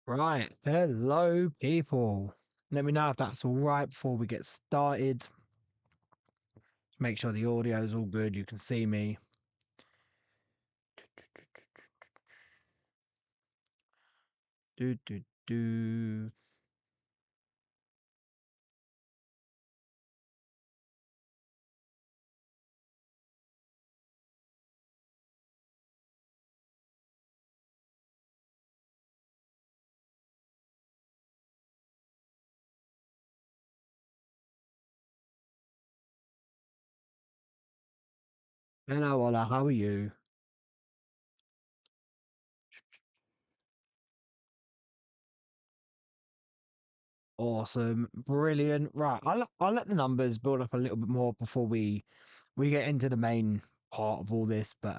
Right. Hello, people. Let me know if that's all right before we get started. Make sure the audio is all good. You can see me. Do, do, do. Hello, Ola. How are you? Awesome. Brilliant. Right. I'll let the numbers build up a little bit more before we get into the main part of all this. But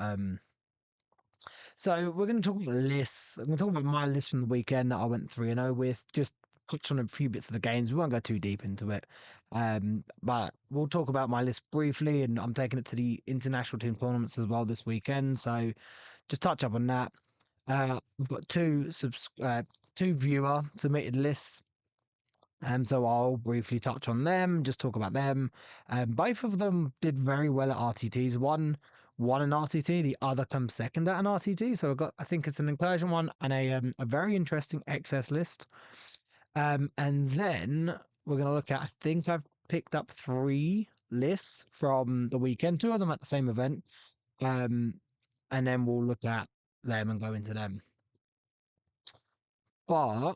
so we're going to talk about lists. I'm going to talk about my list from the weekend that I went 3-0 with. Just touch on a few bits of the games. We won't go too deep into it. But we'll talk about my list briefly, and I'm taking it to the international team tournaments as well this weekend. So just touch up on that. We've got two viewer submitted lists. So I'll briefly touch on them, just talk about them. Both of them did very well at RTTs. One won an RTT, the other comes second at an RTT. So I think it's an incursion one and a very interesting XS list. And then we're gonna look at. I think I've picked up three lists from the weekend, two of them at the same event. Um, and then we'll look at them and go into them. But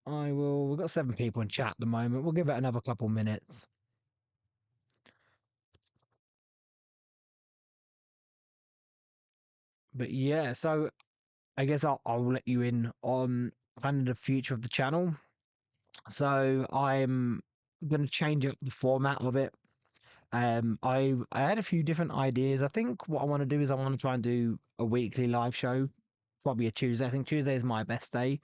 we've got 7 people in chat at the moment. We'll give it another couple minutes. But yeah, so I guess I'll let you in on kind of the future of the channel. So I'm going to change up the format of it. I had a few different ideas. I think what I want to do is I want to try and do a weekly live show, probably a Tuesday. I think Tuesday is my best day.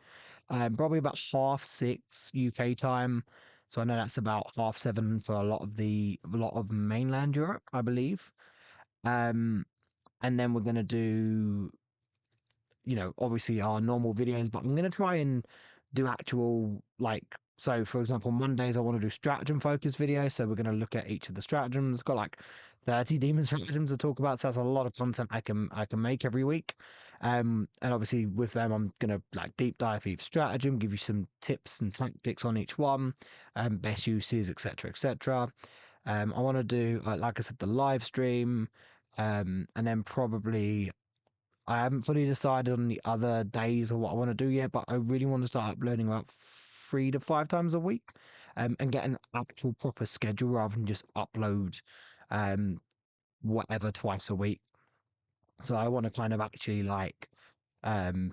Probably about 6:30 UK time. So I know that's about 7:30 for a lot of mainland Europe, I believe. Um, and then we're gonna do obviously our normal videos, but I'm going to try and do actual, so for example, Mondays, I want to do stratagem focused videos. So we're going to look at each of the stratagems. Got like 30 demon stratagems to talk about. So that's a lot of content I can make every week. And obviously with them, I'm going to like deep dive each stratagem, give you some tips and tactics on each one, best uses, etc., etc. I want to do, like I said, the live stream, and then probably I haven't fully decided on the other days or what I want to do yet, but I really want to start uploading about 3 to 5 times a week, and get an actual proper schedule rather than just upload um, whatever twice a week. So I want to kind of actually um,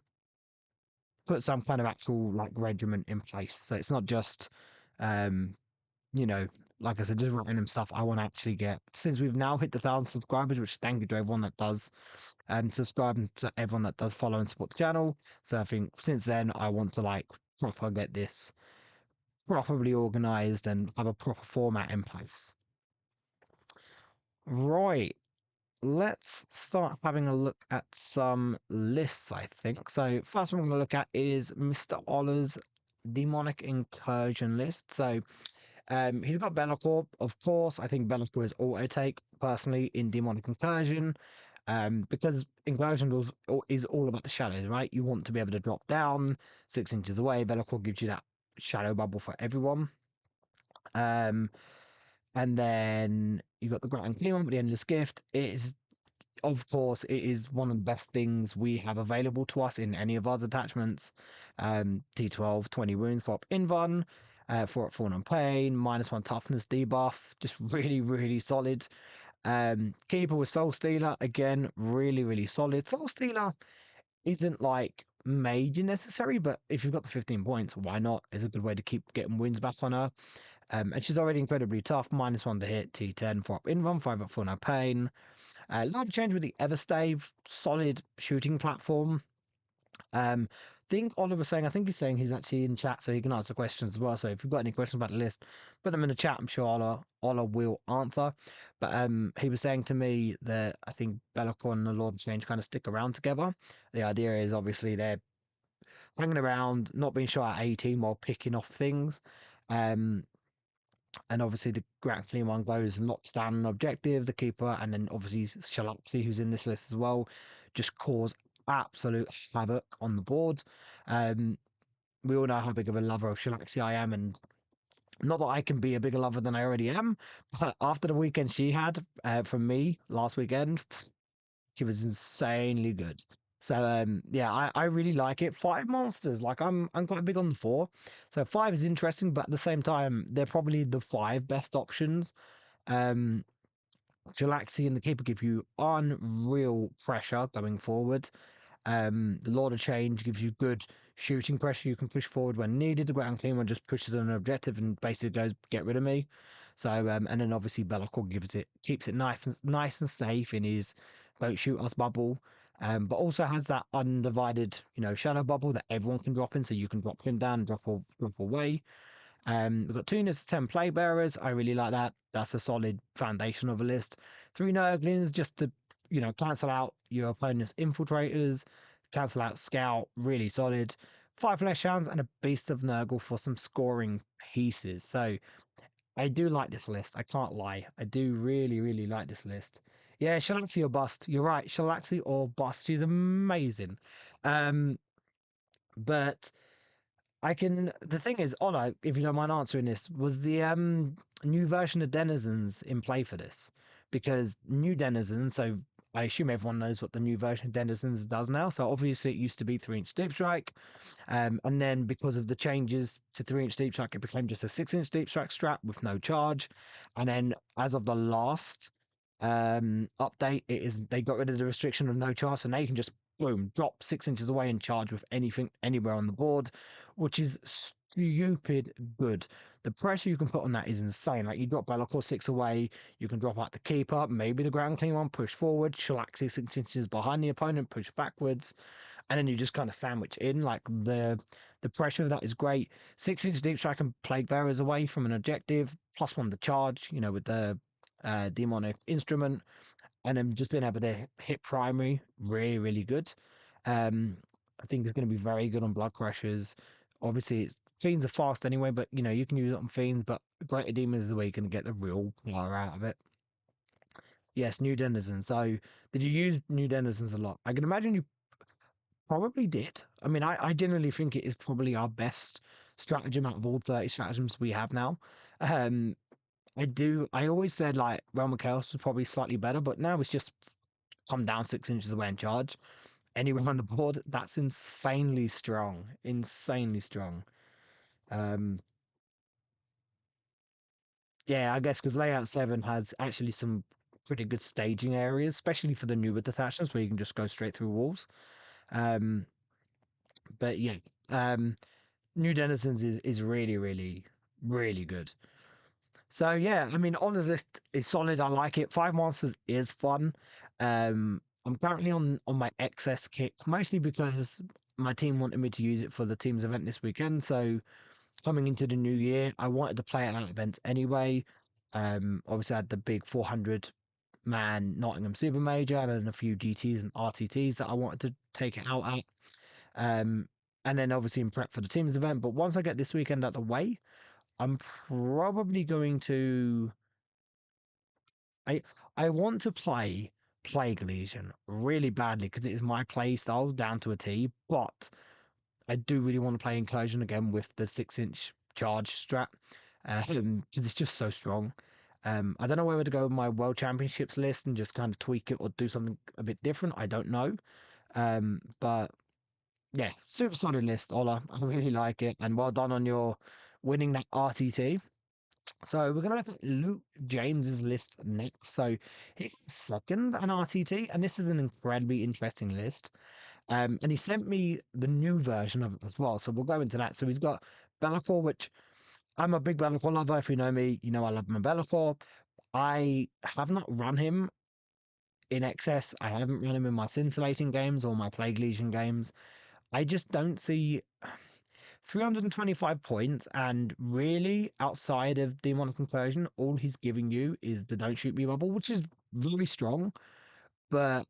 put some kind of actual like regiment in place. So it's not just um, you know, like I said, just random stuff. I want to actually get, since we've now hit the 1,000 subscribers, which thank you to everyone that does subscribe and to everyone that does follow and support the channel. So I think since then, I want to like proper get this properly organized and have a proper format in place. Right. Let's start having a look at some lists, I think. So first one I'm going to look at is Mr. Oller's demonic incursion list. So he's got Be'lakor, of course. I think Be'lakor is auto take personally in demonic incursion. Because incursion is all about the shadows, right? You want to be able to drop down 6 inches away. Be'lakor gives you that shadow bubble for everyone. Um, and then you got the Grand Clearance with the Endless Gift. It is, of course, it is one of the best things we have available to us in any of our detachments. T12, 20 wounds for up Invuln, 4 up Fawn and Pain, -1 toughness debuff. Just really, really solid. Keeper with Soul Stealer, again, really, really solid. Soul Stealer isn't like major necessary, but if you've got the 15 points, why not? It's a good way to keep getting wins back on her. And she's already incredibly tough. -1 to hit, T10, 4 up Invuln, 5 up for no pain. Life change with the Everstave, solid shooting platform. Think Oliver was saying, I think he's saying he's actually in chat, so he can answer questions as well. So if you've got any questions about the list, put them in the chat. I'm sure Ola will answer. But he was saying to me that I think Be'lakor and the Lord of Change kind of stick around together. The idea is obviously they're hanging around, not being shot at 18 while picking off things. Um, and obviously the Grand Clean one goes and locks down an objective, the keeper, and then obviously Shalaxi, who's in this list as well, just cause absolute havoc on the board. Um, we all know how big of a lover of Shalaxi I am, and not that I can be a bigger lover than I already am, but after the weekend she had from me last weekend, she was insanely good. So yeah, I really like it. Five monsters, like I'm quite big on the four. So five is interesting, but at the same time, they're probably the five best options. Um Galaxy and the Keeper give you unreal pressure going forward. The Lord of Change gives you good shooting pressure. You can push forward when needed. The Ground Clean one just pushes on an objective and basically goes, get rid of me. So, and then obviously Bellicor keeps it nice and safe in his don't shoot us bubble. But also has that undivided, shadow bubble that everyone can drop in, so you can drop him down, drop away. We've got two units of 10 plague bearers. I really like that. That's a solid foundation of a list. Three Nurglings just to, cancel out your opponent's infiltrators, cancel out scout, really solid. Five flesh hounds and a beast of Nurgle for some scoring pieces. So I do like this list. I can't lie. I do really, really like this list. Yeah, Shalaxi or bust. You're right. Shalaxi or bust. She's amazing. Um, but I can. The thing is, Ola, if you don't mind answering this, was the new version of Denizens in play for this? Because new Denizens, so I assume everyone knows what the new version of Denizens does now. So obviously it used to be 3-inch deep strike, and then because of the changes to 3-inch deep strike, it became just a 6-inch deep strike strap with no charge. And then as of the last update, they got rid of the restriction of no charge, so now you can just boom drop 6 inches away and charge with anything anywhere on the board, which is stupid good. The pressure you can put on that is insane. Like you drop Bellacore 6 away, you can drop out the keeper, maybe the ground clean one, push forward, Shalaxi 6 inches behind the opponent, push backwards, and then you just kind of sandwich in. Like the pressure of that is great. 6-inch deep strike and plague bearers away from an objective, +1 the charge, with the demonic instrument, and then just being able to hit primary, really, really good. I think it's going to be very good on blood crushers. Obviously, fiends are fast anyway, but you can use it on fiends. But greater demons is the way you can get the real power out of it. Yes, new denizens. So, did you use new denizens a lot? I can imagine you probably did. I mean, I generally think it is probably our best stratagem out of all 30 stratagems we have now. Um, I do. I always said like Realm of Chaos was probably slightly better, but now it's just come down 6 inches away and charge anywhere on the board. That's insanely strong. Insanely strong. Um, yeah, I guess because Layout 7 has actually some pretty good staging areas, especially for the newer detachments where you can just go straight through walls. Um, but yeah, um, New Denizens is really, really, really good. So yeah, I mean, Honor's list is solid. I like it. Five Monsters is fun. I'm currently on my excess kick, mostly because my team wanted me to use it for the team's event this weekend. So coming into the new year, I wanted to play it at events anyway. Obviously, I had the big 400-man Nottingham Super Major and then a few GTs and RTTs that I wanted to take it out at. Um, and then obviously in prep for the team's event. But once I get this weekend out the way, I'm probably going to. I I want to play Plague Legion really badly because it is my play style down to a T. But I do really want to play Incursion again with the 6-inch charge strat because it's just so strong. I don't know whether to go with my World Championships list and just kind of tweak it or do something a bit different. I don't know. But yeah, super solid list, Ola. I really like it, and well done on your winning that RTT. So we're going to look at Luke James's list next. So he's second an RTT, and this is an incredibly interesting list. And he sent me the new version of it as well. So we'll go into that. So he's got Bellacore, which I'm a big Bellacore lover. If you know me, you know I love my Bellacore. I have not run him in excess. I haven't run him in my scintillating games or my Plague Legion games. I just don't see 325 points, and really outside of Demonic Incursion, all he's giving you is the Don't Shoot Me bubble, which is very strong. But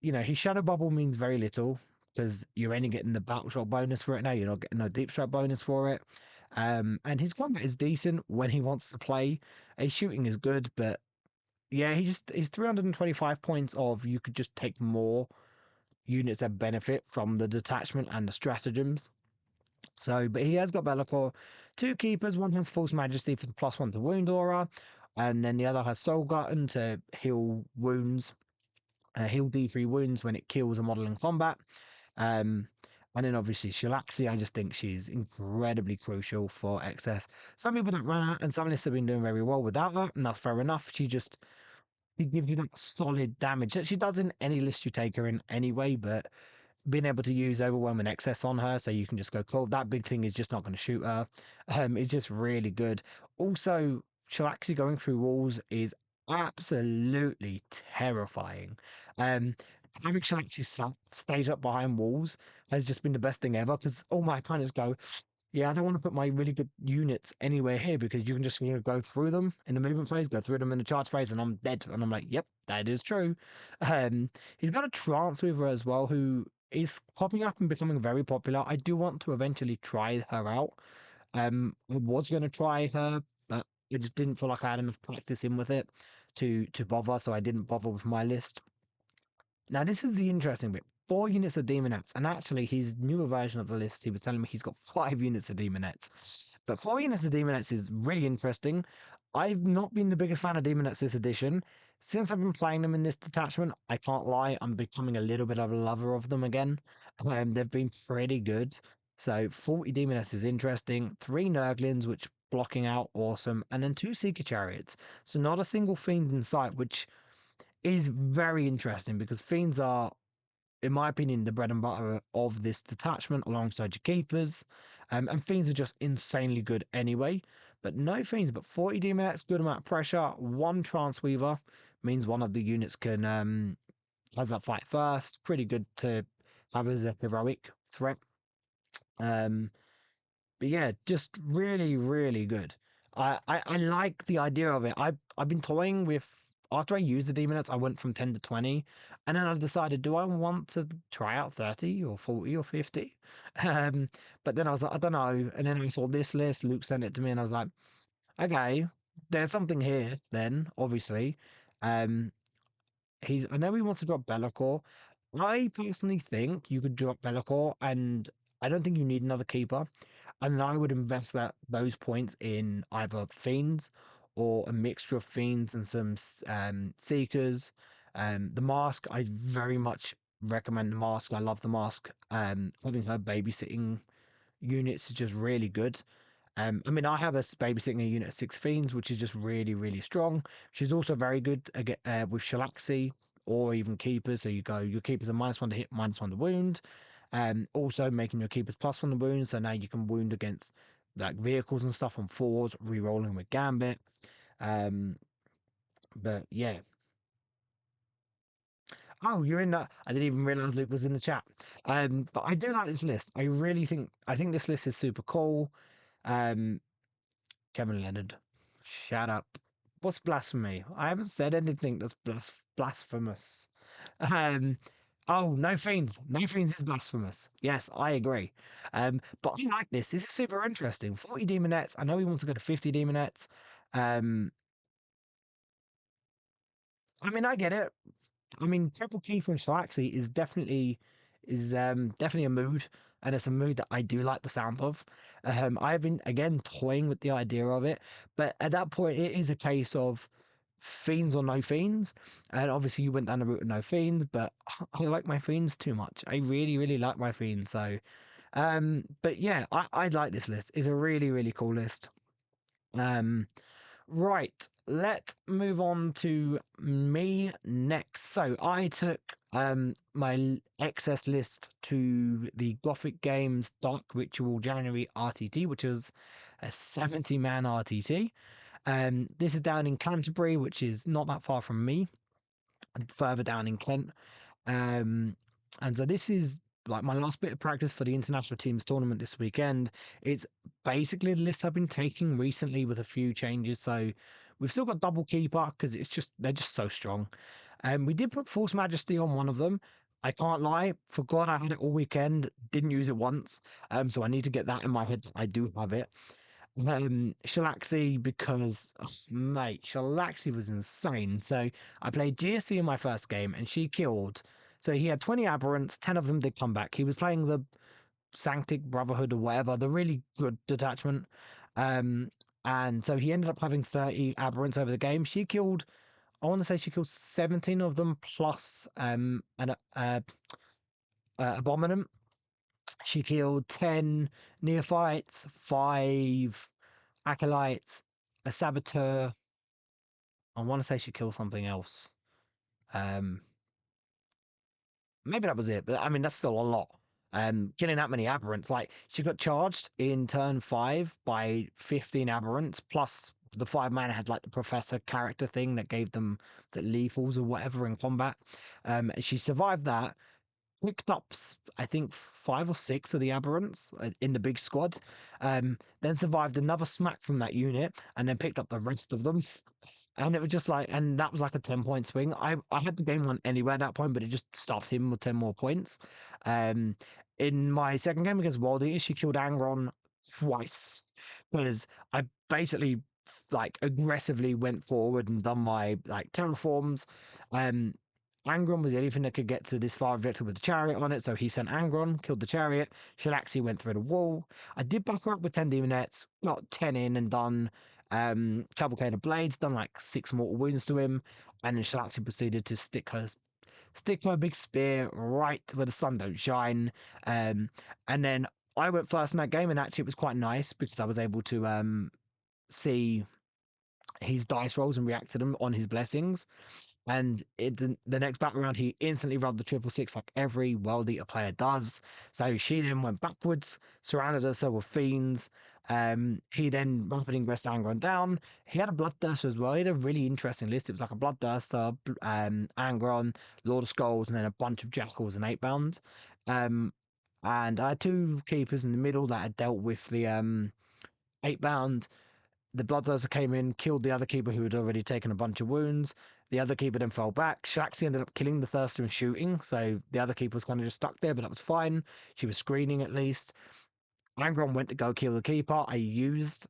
his Shadow Bubble means very little. because you're only getting the battle shot bonus for it now. You're not getting no deep strike bonus for it. And his combat is decent when he wants to play. His shooting is good, but yeah, he's 325 points of you could just take more units that benefit from the detachment and the stratagems. So, but he has got Be'lakor, two keepers. One has False Majesty for the +1 to wound aura, and then the other has Soul Glutton to heal wounds, heal D3 wounds when it kills a model in combat. Um, and then obviously Shalaxi, I just think she's incredibly crucial for excess. Some people don't run her, and some lists have been doing very well without her, and that's fair enough. She gives you that solid damage that she does in any list you take her in anyway, but being able to use overwhelming excess on her so you can just go cool, that big thing is just not going to shoot her. It's just really good. Also, Shalaxi going through walls is absolutely terrifying. Having Shalaxi stage up behind walls has just been the best thing ever, because all my opponents go, yeah, I don't want to put my really good units anywhere here because you can just go through them in the movement phase, go through them in the charge phase, and I'm dead. And I'm like, yep, that is true. Um, he's got a Trance Weaver as well, who is popping up and becoming very popular. I do want to eventually try her out. I was going to try her, but I just didn't feel like I had enough practice in with it to bother, so I didn't bother with my list. Now, this is the interesting bit. 4 units of Demonettes, and actually, his newer version of the list, he was telling me he's got 5 units of Demonettes. But 4 units of Demonettes is really interesting. I've not been the biggest fan of Demonettes this edition. Since I've been playing them in this detachment, I can't lie, I'm becoming a little bit of a lover of them again. They've been pretty good. So 40 Demonettes is interesting. 3 Nurglings, which blocking out, awesome. And then 2 Seeker Chariots. So not a single Fiend in sight, which is very interesting because Fiends are, in my opinion, the bread and butter of this detachment alongside your keepers. And Fiends are just insanely good anyway. But no Fiends, but 40 DMX, good amount of pressure. 1 Trance Weaver means one of the units can has that fight first. Pretty good to have as a heroic threat. Um, but yeah, just really, really good. I like the idea of it. I've been toying with, after I used the Demonettes, I went from 10 to 20, and then I decided, do I want to try out 30 or 40 or 50? But then I was like, I don't know. And then I saw this list, Luke sent it to me, and I was like, okay, there's something here then, obviously. Um, I know he wants to drop Be'lakor. I personally think you could drop Be'lakor, and I don't think you need another keeper. And I would invest those points in either fiends or a mixture of fiends and some seekers. The mask, I very much recommend the mask. I love the mask. Having her babysitting units is just really good. I mean, I have a babysitting a unit of 6 fiends, which is just really, really strong. She's also very good with Shalaxi or even keepers. So you go, your keepers are -1 to hit, -1 to wound. Also making your keepers +1 to wound. So now you can wound against like vehicles and stuff on 4s, re-rolling with Gambit. Um, but yeah. Oh, you're in that. I didn't even realize Luke was in the chat. But I do like this list. I think this list is super cool. Um, Kevin Leonard, shut up. What's blasphemy? I haven't said anything that's blasphemous. Um, oh, no fiends. No fiends is blasphemous. Yes, I agree. But I like this. This is super interesting. 40 demonettes. I know we want to go to 50 demonettes. Um, I mean, I get it. I mean, Triple Key from Shalaxi is definitely a mood, and it's a mood that I do like the sound of. I've been again toying with the idea of it, but at that point, it is a case of fiends or no fiends, and obviously you went down the route of no fiends, but I like my fiends too much. I really, really like my fiends. So, but yeah, I like this list. It's a really, really cool list. Um, Right, let's move on to me next. So I took my excess list to the Gothic Games Dark Ritual January RTT, which was a 70-man RTT. This is down in Canterbury, which is not that far from me, and further down in Kent. Um, and so this is like my last bit of practice for the international teams tournament this weekend. It's basically the list I've been taking recently with a few changes. So we've still got double keeper because they're just so strong. We did put Force Majesty on one of them. I can't lie, forgot I had it all weekend, didn't use it once. So I need to get that in my head. I do have it. Shalaxi because mate, Shalaxi was insane. So I played GSC in my first game and she killed. So he had 20 aberrants, 10 of them did come back. He was playing the Sanctic Brotherhood or whatever, the really good detachment. Um, and so he ended up having 30 aberrants over the game. She killed, I want to say she killed 17 of them plus an abominant. She killed 10 neophytes, 5 acolytes, a saboteur. I want to say she killed something else. Um, Maybe that was it, but I mean that's still a lot. Killing that many aberrants, like she got charged in turn 5 by 15 aberrants, plus the 5 mana had like the professor character thing that gave them the lethals or whatever in combat. She survived that, picked up I think 5 or 6 of the aberrants in the big squad. Then survived another smack from that unit, and then picked up the rest of them. And it was just like, and that was like a 10 point swing. I had the game won anyway at that point, but it just stuffed him with 10 more points. Um, in my second game against Wild Eaters, she killed Angron twice because I basically like aggressively went forward and done my like terraforms. Um, Angron was the only thing that could get to this far objective with the chariot on it, so he sent Angron, killed the chariot. Shalaxi went through the wall. I did back her up with 10 demonettes, got 10 in and done Cavalcade of Blades, done like 6 mortal wounds to him, and then Shalaxi proceeded to stick her big spear right where the sun don't shine. And then I went first in that game, and actually it was quite nice because I was able to see his dice rolls and react to them on his blessings. And the next battle round, he instantly rolled the 666 like every World Eater player does. So she then went backwards, surrounded herself with fiends. He then rapid ingressed Angron down. He had a Bloodthirster as well. He had a really interesting list. It was like a Bloodthirster, Angron, Lord of Skulls, and then a bunch of Jackals and 8 bound. Um, and I had 2 keepers in the middle that had dealt with the 8 bound. The Bloodthirster came in, killed the other keeper who had already taken a bunch of wounds. The other keeper then fell back. Shaxi ended up killing the Thirster and shooting, so the other keeper was kind of just stuck there, but that was fine. She was screening at least. Angron went to go kill the keeper. I used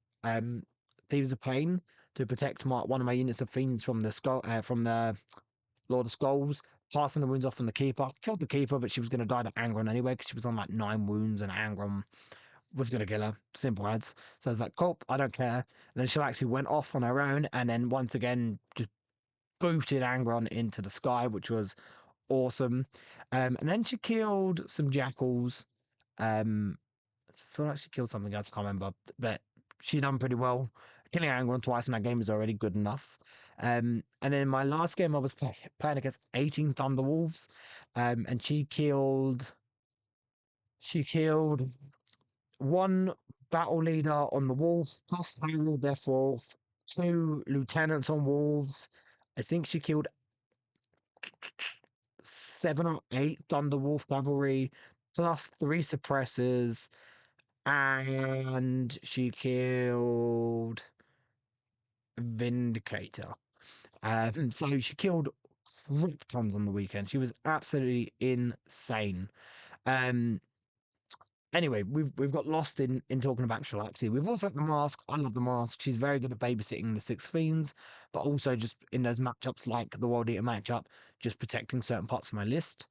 Thieves of Pain to protect one of my units of fiends from the Lord of Skulls, passing the wounds off from the keeper. Killed the keeper, but she was going to die to Angron anyway because she was on like 9 wounds, and Angron was going to kill her. Simple as. So I was like, cool, I don't care. And then she actually went off on her own and then once again just booted Angron into the sky, which was awesome. And then she killed some jackals. I feel like she killed something else, I can't remember, but she done pretty well. Killing Angron twice in that game is already good enough. And then my last game, I was playing against 18 Thunderwolves, and she killed one battle leader on the wolf, plus Harold, therefore 2 lieutenants on wolves. I think she killed 7 or 8 Thunderwolf cavalry, plus 3 suppressors, and she killed Vindicator. So she killed crap tons on the weekend. She was absolutely insane. Um, Anyway, we've got lost in talking about Shalaxi. We've also got the mask. I love the mask. She's very good at babysitting the 6 fiends, but also just in those matchups like the World Eater matchup, just protecting certain parts of my list.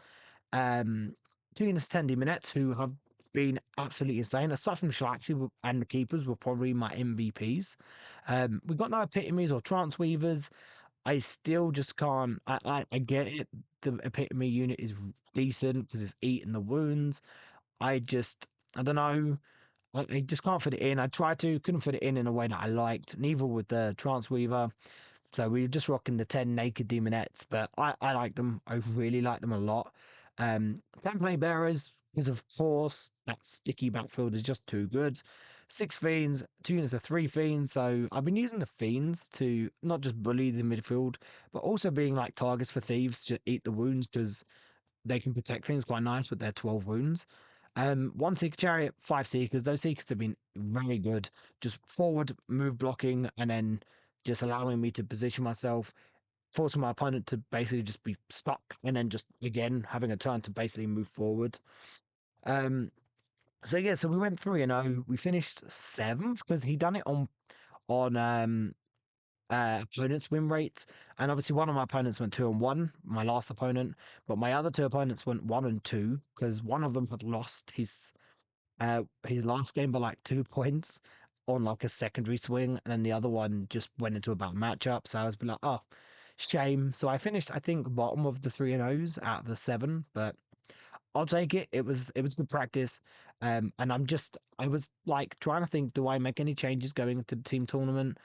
Um, 2 minutes who have been absolutely insane. Aside from Shalaxi and the keepers, were probably my MVPs. We've got no epitomes or trance weavers. I still just can't. I get it. The epitome unit is decent because it's eating the wounds. I don't know. I just can't fit it in. I tried to, couldn't fit it in a way that I liked. Neither with the Trance Weaver. So we were just rocking the 10 naked demonettes, but I like them. I really like them a lot. 10 play bearers, because of course that sticky backfield is just too good. 6 fiends, 2 units of 3 fiends. So I've been using the fiends to not just bully the midfield, but also being like targets for thieves to eat the wounds because they can protect things quite nice with their 12 wounds. 1 Seeker Chariot, 5 Seekers. Those Seekers have been very good. Just forward move blocking and then just allowing me to position myself. forcing my opponent to basically just be stuck and then just again having a turn to basically move forward. Um, so yeah, so we went 3-0. We finished seventh because he done it on opponents' win rates, and obviously one of my opponents went 2-1, my last opponent, but my other two opponents went 1-2 because one of them had lost his last game by like 2 points on like a secondary swing, and then the other one just went into a bad matchup. So I was like, oh, shame. So I finished, I think, bottom of the 3-0s out of the seven, but I'll take it. It was good practice. And I was like trying to think, do I make any changes going into the team tournament?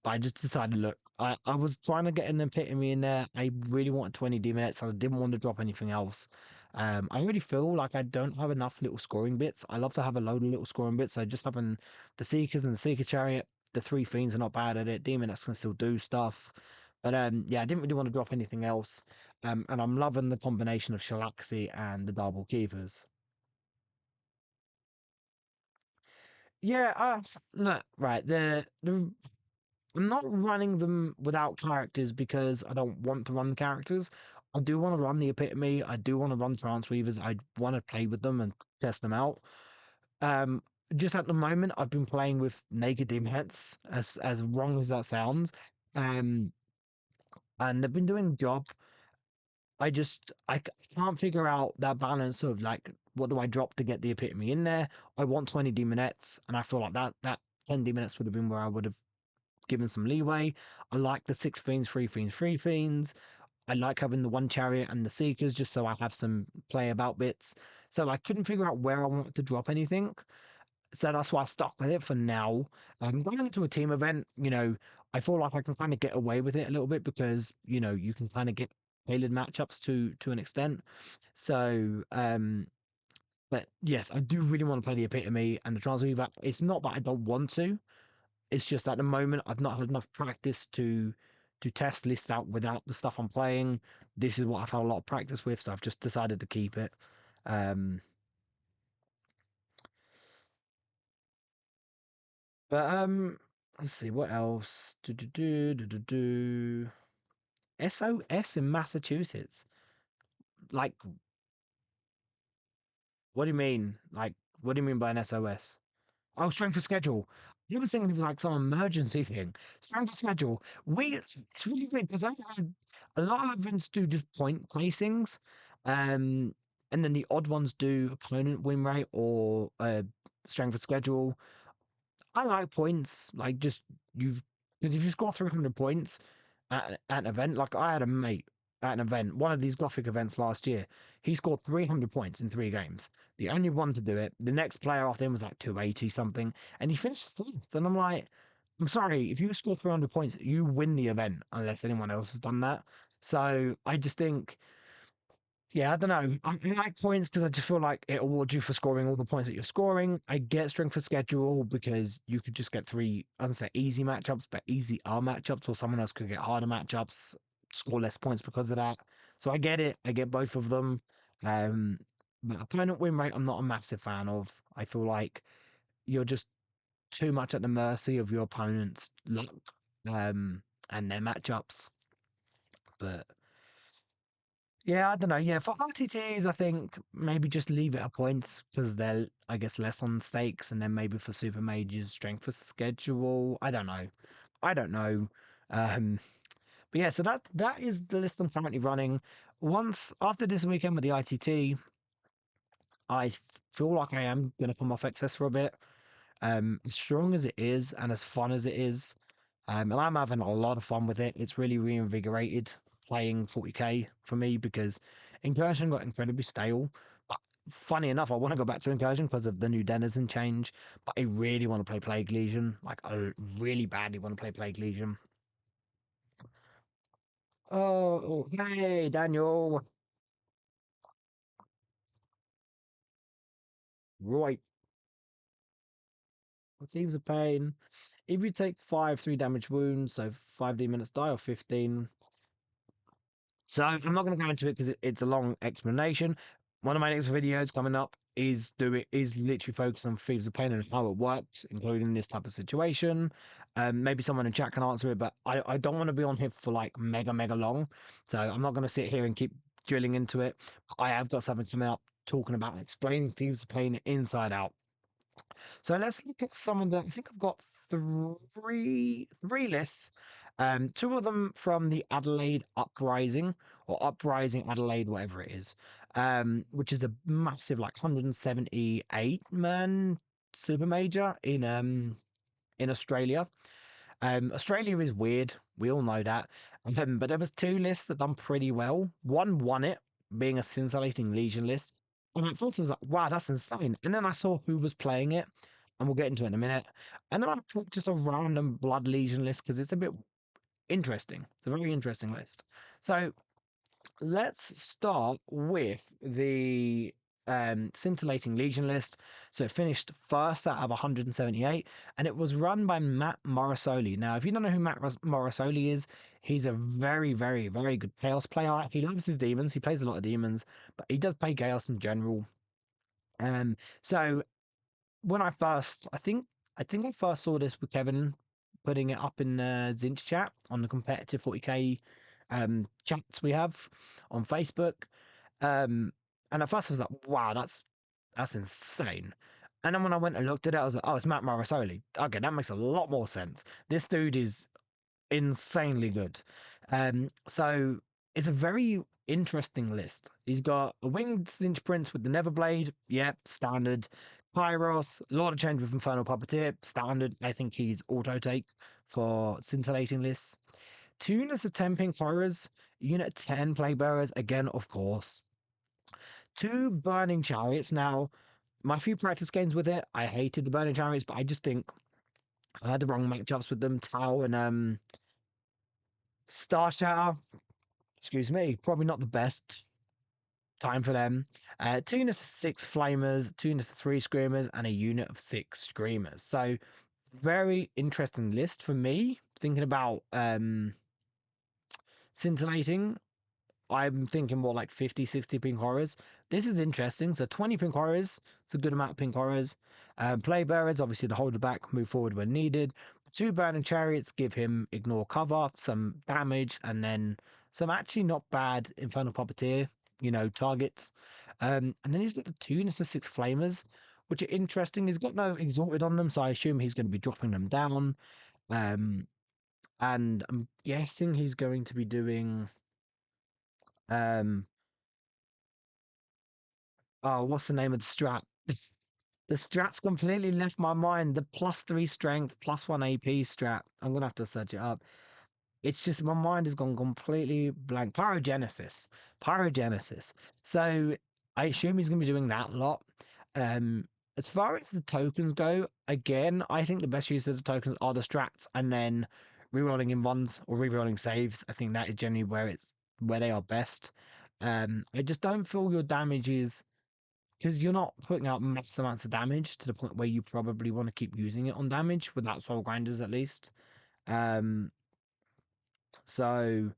But I just decided, look, I was trying to get an epitome in there. I really wanted 20 D minutes. I didn't want to drop anything else. I really feel like I don't have enough little scoring bits. I love to have a load of little scoring bits. So just having the Seekers and the Seeker Chariot, the three Fiends are not bad at it. Demonettes can still do stuff. But yeah, I didn't really want to drop anything else. And I'm loving the combination of Shalaxi and the Double Keepers. Yeah, look, right. I'm not running them without characters because I don't want to run the characters. I do want to run the epitome. I do want to run trance weavers. I want to play with them and test them out. Um, just at the moment, I've been playing with naked dim heads, as wrong as that sounds. Um, and they've been doing the job. I can't figure out that balance of like what do I drop to get the epitome in there. I want 20 demonettes, and I feel like that 10 demonettes would have been where I would have given some leeway. I like the six fiends, three fiends, three fiends. I like having the one chariot and the seekers just so I have some play about bits. So I couldn't figure out where I wanted to drop anything. So that's why I stuck with it for now. Going into a team event, I feel like I can kind of get away with it a little bit because, you can kind of get tailored matchups to an extent. So but yes, I do really want to play the epitome and the transweaver. It's not that I don't want to. It's just at the moment I've not had enough practice to test lists out without the stuff I'm playing. This is what I've had a lot of practice with, so I've just decided to keep it. Um, but let's see what else. SOS in Massachusetts. Like, what do you mean? Like, what do you mean by an SOS? Oh, strength for schedule. I was thinking it was like some emergency thing. Strength for schedule. It's really weird because I've had a lot of events do just point placings, um, and then the odd ones do opponent win rate or strength for schedule. I like points, like just you've because if you score 300 points at an event, like I had a mate at an event, one of these Gothic events last year, he scored 300 points in 3 games. The only one to do it. The next player after him was like 280 something, and he finished fourth. And I'm like, I'm sorry, if you score 300 points, you win the event unless anyone else has done that. So I just think yeah, I don't know. I like points because I just feel like it awards you for scoring all the points that you're scoring. I get strength for schedule because you could just get three, I don't say easy matchups, but easy are matchups, or someone else could get harder matchups, score less points because of that. So I get it. I get both of them. Um, but opponent win rate, I'm not a massive fan of. I feel like you're just too much at the mercy of your opponent's luck, and their matchups. But yeah, I don't know. Yeah, for RTTs, I think maybe just leave it at points because they're, I guess, less on stakes, and then maybe for super majors, strength for schedule. I don't know. I don't know. Um, but yeah, so that is the list I'm currently running. Once after this weekend with the ITT, I feel like I am gonna come off excess for a bit. As strong as it is and as fun as it is, and I'm having a lot of fun with it. It's really reinvigorated playing 40k for me because Incursion got incredibly stale. But funny enough, I want to go back to Incursion because of the new Denizen change. But I really want to play Plague Legion. Like, I really badly want to play Plague Legion. Oh, hey, Daniel. Right. Seems a pain. If you take 5 3 damage wounds, so 5 D minutes die or 15. So I'm not going to go into it because it's a long explanation. One of my next videos coming up is literally focused on Thieves of Pain and how it works, including this type of situation. Maybe someone in chat can answer it, but I don't want to be on here for like mega long, so I'm not going to sit here and keep drilling into it. I have got something coming up talking about explaining Thieves of Pain inside out. So let's look at some of the. I think I've got three lists. Two of them from the Adelaide Uprising or Uprising Adelaide, whatever it is. Which is a massive, like 178 man super major in Australia. Australia is weird. We all know that. But there was two lists that done pretty well. One won it, being a scintillating Legion list. And at first I was like, wow, that's insane. And then I saw who was playing it, and we'll get into it in a minute. And then I took just a random Blood Legion list because it's a bit interesting. It's a very interesting list. So let's start with the scintillating Legion list. So it finished first out of 178, and it was run by Matt Morrisoli. Now, if you don't know who Matt Morrisoli is, he's a very good Chaos player. He loves his demons. He plays a lot of demons, but he does play Chaos in general. So when I think I first saw this with Kevin putting it up in Zinch chat on the competitive 40k chats we have on Facebook. Um, and at first I was like, wow, that's insane. And then when I went and looked at it, I was like, oh, it's Matt Morrisoli. Okay, that makes a lot more sense. This dude is insanely good. So it's a very interesting list. He's got a winged Zinch Prince with the Neverblade, yep, standard. Pyros, Lord of Change with Infernal Puppeteer, standard. I think he's auto take for scintillating lists. Two units of 10 pink horrors, unit 10 plague bearers, again, of course. Two burning chariots. Now, my few practice games with it, I hated the burning chariots, but I just think I had the wrong matchups with them. Tau and Star Shatter, excuse me, probably not the best time for them. Two units of 6 flamers, two units of 3 screamers, and a unit of 6 screamers. So very interesting list for me. Thinking about scintillating, I'm thinking more like 50, 60 pink horrors. This is interesting. So 20 pink horrors, it's a good amount of pink horrors. Play bearers, obviously to hold it back, move forward when needed. Two burning chariots give him ignore cover, some damage, and then some actually not bad infernal puppeteer, targets. And then he's got the two units of 6 flamers, which are interesting. He's got no exalted on them, so I assume he's going to be dropping them down. And I'm guessing he's going to be doing um oh, what's the name of the strat? The strat's completely left my mind. The +3 strength, +1 AP strat. I'm gonna have to search it up. It's just my mind has gone completely blank. Pyrogenesis. Pyrogenesis. So I assume he's gonna be doing that a lot. Um as far as the tokens go, again, I think the best use of the tokens are the strats and then rerolling in ones or rerolling saves. I think that is generally where they are best. I just don't feel your damage is because you're not putting out mass amounts of damage to the point where you probably want to keep using it on damage without soul grinders at least. Um, so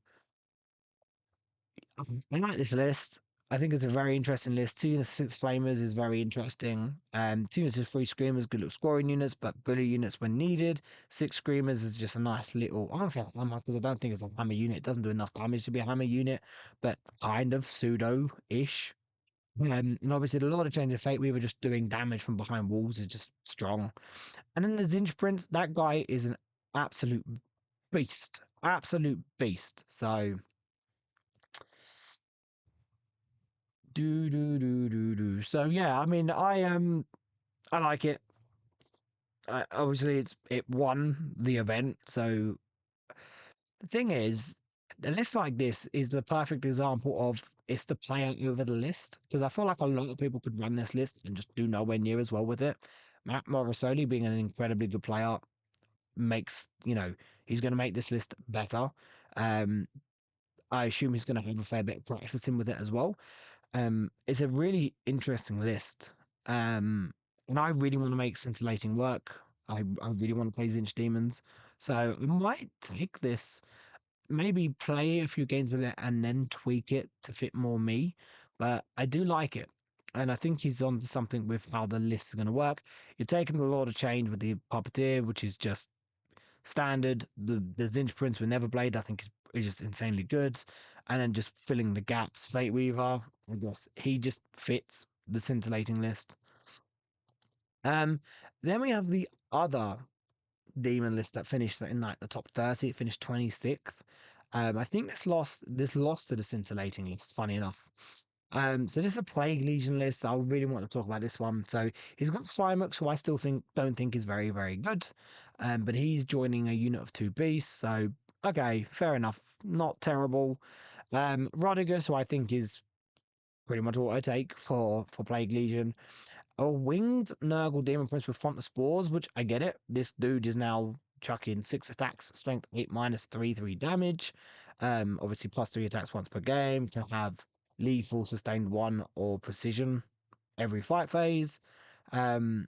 I like this list. I think it's a very interesting list. Two units of 6 flamers is very interesting. Two units of 3 screamers, good little scoring units, but bully units when needed. 6 screamers is just a nice little, honestly, hammer because I don't think it's a hammer unit. It doesn't do enough damage to be a hammer unit, but kind of pseudo-ish. And obviously, the Lord of Change of Fate, we were just doing damage from behind walls, is just strong. And then the Zinch Prince, that guy is an absolute beast. Absolute beast. So, do. So, yeah, I mean, I like it. Obviously, it won the event. So, the thing is, a list like this is the perfect example of it's the player over the list because I feel like a lot of people could run this list and just do nowhere near as well with it. Matt Morrisoli being an incredibly good player makes he's going to make this list better. Um, I assume he's going to have a fair bit of practicing with it as well. It's a really interesting list, and I really want to make scintillating work. I really want to play Zinch Demons, so I might take this maybe play a few games with it and then tweak it to fit more me. but I do like it. And I think he's on to something with how the lists are going to work. You're taking the Lord of Change with the Puppeteer, which is just standard. The Zinch Prince with Neverblade, I think, is just insanely good. And then just filling the gaps, Fate Weaver, I guess he just fits the scintillating list. Um, then we have the other demon list that finished in like the top 30. It finished 26th. I think this lost to the scintillating list, funny enough. So this is a Plague Legion list. I really want to talk about this one. So he's got Slimux, who I still don't think is very, very good. But he's joining a unit of 2 beasts. So okay, fair enough. Not terrible. Rodigus, who I think is pretty much auto take for Plague Legion. A winged Nurgle Demon Prince with Font of Spores, which I get it. This dude is now chucking 6 attacks, strength 8 minus 3 damage. Obviously +3 attacks once per game. Can have lethal, sustained 1, or precision every fight phase. And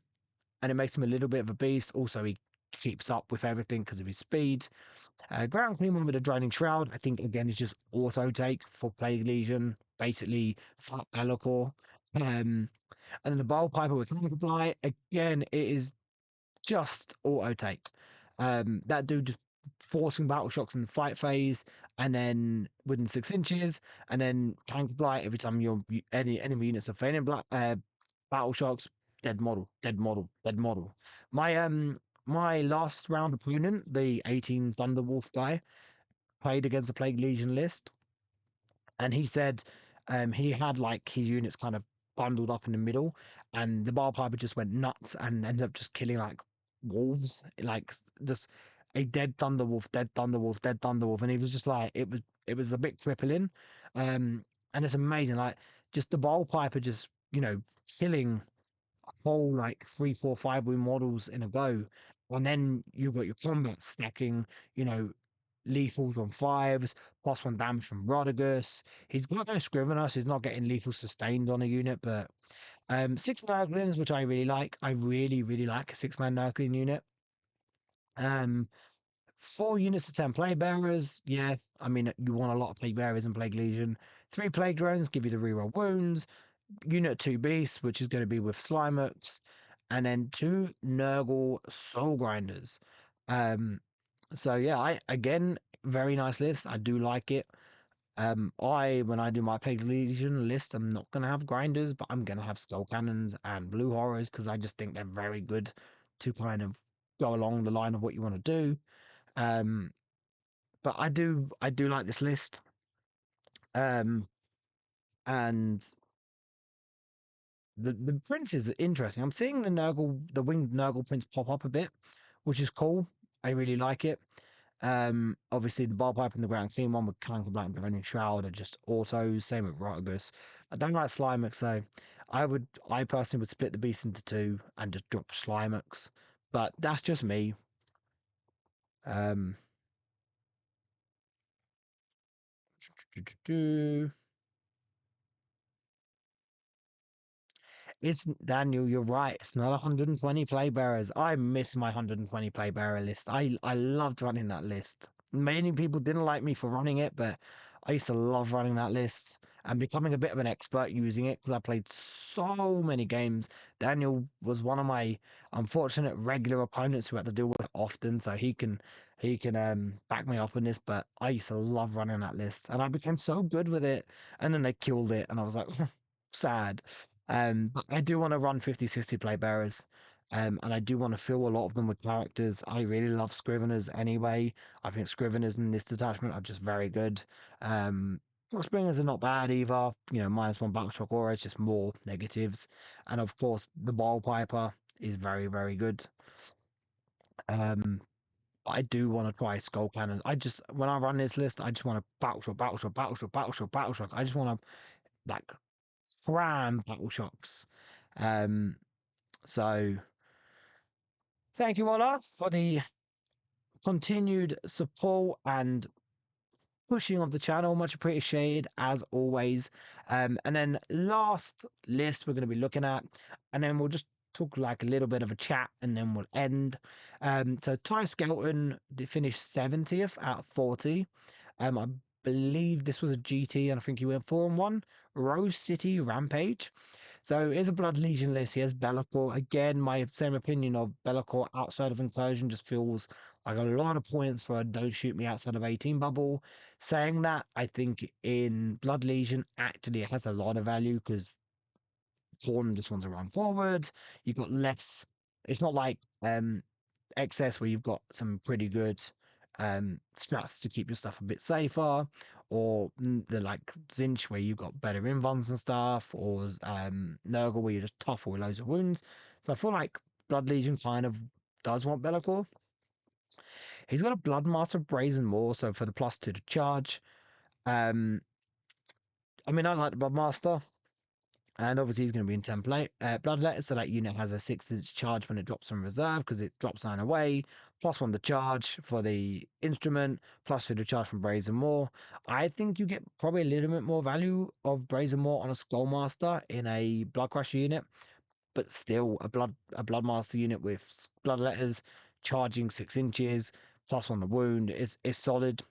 it makes him a little bit of a beast. Also, he keeps up with everything because of his speed. Ground Clean with a Draining Shroud, I think, again, is just auto take for Plague Legion. Basically, flat Bellicor. Um, and then the Bowl Piper with Counterfly, again, it is just auto take. That dude just forcing battle shocks in the fight phase, and then within 6 inches, and then Counterfly every time any enemy units are failing battle shocks, dead model, dead model, dead model. My last round opponent, the 18 Thunderwolf guy, played against the Plague Legion list, and he said he had like his units kind of bundled up in the middle, and the Bile Piper just went nuts and ended up just killing like wolves, like just a dead Thunderwolf, dead Thunderwolf, dead Thunderwolf, and he was just like it was a bit crippling, and it's amazing, like just the Bile Piper just killing whole like 3, 4, 5 win models in a go, and then you've got your combat stacking, you know, lethals on 5s, +1 damage from Rodigus. He's got no Scrivener, so he's not getting lethal sustained on a unit, but 6 Nurglings, which I really like. I really, really like a 6-man Nurgling unit. Um, 4 units of 10 Plague Bearers. Yeah, I mean, you want a lot of Plague Bearers in Plague Legion. 3 Plague Drones give you the reroll wounds. Unit 2 Beasts, which is going to be with Slimux. And then 2 Nurgle Soul Grinders. So yeah, I again, very nice list. I do like it. When I do my Plague Legion list, I'm not gonna have grinders, but I'm gonna have skull cannons and blue horrors because I just think they're very good to kind of go along the line of what you want to do. Um, but I do like this list. Um, and the prince is interesting. I'm seeing the winged Nurgle prince pop up a bit, which is cool. I really like it. Obviously the ball pipe and the ground clean one with Clank and Black and Burning Shroud are just autos. Same with Rotigus. I don't like Slimux, so I personally would split the beast into 2 and just drop Slimux. But that's just me. Um, It's Daniel, you're right. It's not 120 play bearers. I miss my 120 play bearer list. I loved running that list. Many people didn't like me for running it, but I used to love running that list and becoming a bit of an expert using it because I played so many games. Daniel was one of my unfortunate regular opponents who had to deal with it often, so he can back me up on this. But I used to love running that list, and I became so good with it, and then they killed it, and I was like, sad. But I do want to run 50, 60 play bearers. And I do want to fill a lot of them with characters. I really love Scriveners anyway. I think Scriveners in this detachment are just very good. Springers are not bad either. -1 battle shock aura is just more negatives. And of course, the Ball Piper is very, very good. I do want to try Skull Cannon. When I run this list, I just want to battle shock, battle shock, battle shock, battle shock, battle shock. I just want to like cram battle shocks. Um, so thank you, Ola, for the continued support and pushing of the channel. Much appreciated as always. And then last list we're going to be looking at, and then we'll just talk like a little bit of a chat, and then we'll end. So Ty Skelton finished 70th out of 40. I believe this was a GT, and I think he went 4-1. Rose City Rampage. So here's a Blood Legion list. Here's Be'lakor. Again, my same opinion of Be'lakor outside of Incursion just feels like a lot of points for a don't shoot me outside of 18 bubble. Saying that, I think in Blood Legion, actually, it has a lot of value because Corn just wants to run forward. You've got less. It's not like XS where you've got some pretty good strats to keep your stuff a bit safer, or the like Zinch where you've got better invulns and stuff, or Nurgle where you're just tougher with loads of wounds. So I feel like Blood Legion kind of does want Be'lakor. He's got a Bloodmaster Brazen Maw, so for the +2 to charge. Um, I mean, I like the Bloodmaster. And obviously, he's going to be in template. Bloodletter, so that unit has a 6-inch charge when it drops from reserve because it drops 9 away. +1 the charge for the instrument, +2 the charge from Brazen Maw. I think you get probably a little bit more value of Brazen Maw on a Skullmaster in a Blood Crusher unit, but still a Bloodmaster unit with Bloodletters charging 6 inches, +1 the wound is solid.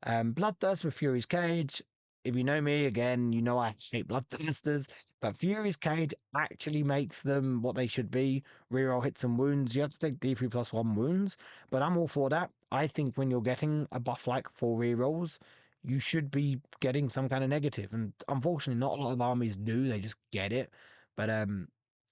Bloodthirst with Fury's Cage. If you know me, again, you know I hate Bloodthirsters, but Fury's Cage actually makes them what they should be. Reroll hits and wounds. You have to take D3 +1 wounds, but I'm all for that. I think when you're getting a buff like 4 rerolls, you should be getting some kind of negative. And unfortunately, not a lot of armies do. They just get it. But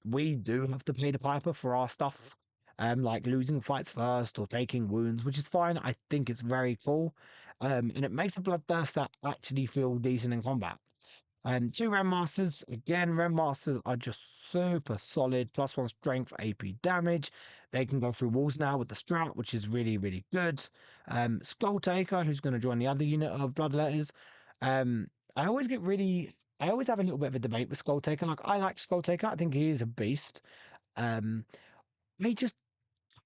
we do have to pay the piper for our stuff. Like losing fights first or taking wounds, which is fine. I think it's very cool. And it makes a Bloodthirst that actually feel decent in combat. 2 Ren Masters. Again, Ren Masters are just super solid. +1 strength, AP damage. They can go through walls now with the strat, which is really, really good. Skull Taker, who's going to join the other unit of Bloodletters. Um, I always get really. I always have a little bit of a debate with Skull Taker. Like, I like Skull Taker. I think he is a beast. Um, they just,